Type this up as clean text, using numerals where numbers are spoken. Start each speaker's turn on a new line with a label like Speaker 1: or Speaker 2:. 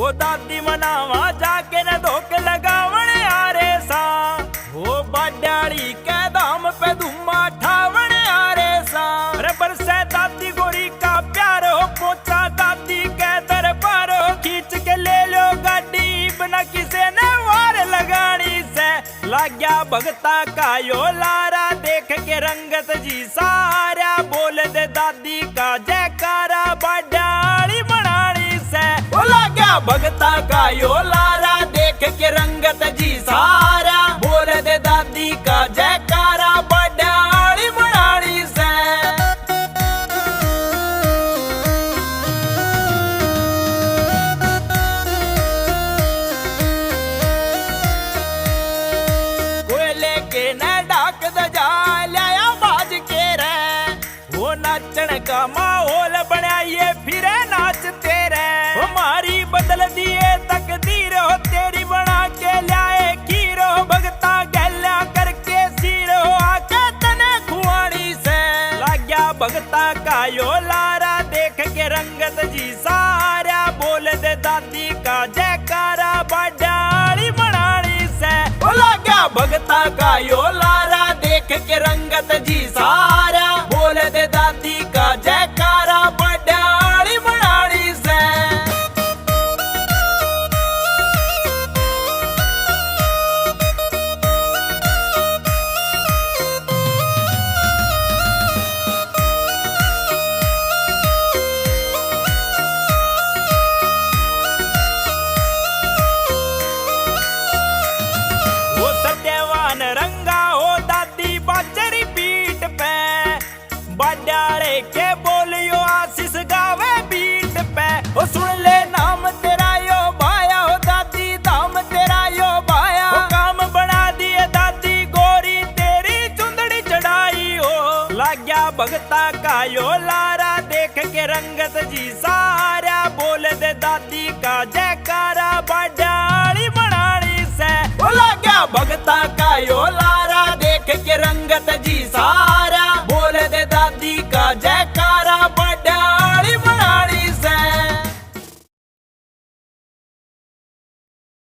Speaker 1: वो दादी मनावा जाके न धोके लगावण आरे सा। वो बाडाली के दाम पे धुमा ठावण आरे सा। अरे बरसे दादी गोरी का प्यार हो पोचा दादी के दरबार हो। खींच के ले लो गाड़ी बिना किसे ने वार लगानी से। लग गया भगता का यो लारा देख के रंगत जी सारा। बोल दे दादी का जयकारा बाडाली बनानी से। लग गया भगता का यो लारा देख के रंगत जी सारा। बोल दे दादी का जयकारा बाडाली बनानी से। कोयले के न डाक दजा लाया बाज के रे। वो नाचन का माहौल बनाइए फिरे नाचते रे। हमारी बदल दिए तकदीर हो तेरी बना के लाए खीर हो। भगता गैला करके सिर हो आके तने खुआनी से। लग गया भगता का यो लारा देख के रंगत जी सारा। बोल दे दादी का जयकारा बाडाली बनानी से। लग गया भगता का यो लारा देख के रंगत जी सारा। बोल दे दादी का जयकारा बाडाली बनानी से। वो सत्यवान रंगा हो दादी बाचरी पीठ पे। बाडाले के बोलियो आशीष गावे बीट पे। ओ सुन ले नाम तेरा यो भाया हो दादी दाम तेरा यो भाया। ओ काम बना दिए दादी गोरी तेरी चुंदड़ी चढ़ाई हो। लग गया भगता का यो लारा देख के रंगत जी सारा। बोल दे दादी का जयकारा बाडाली बनानी से। लग गया भगता का यो लारा देख के रंगत जी सारा।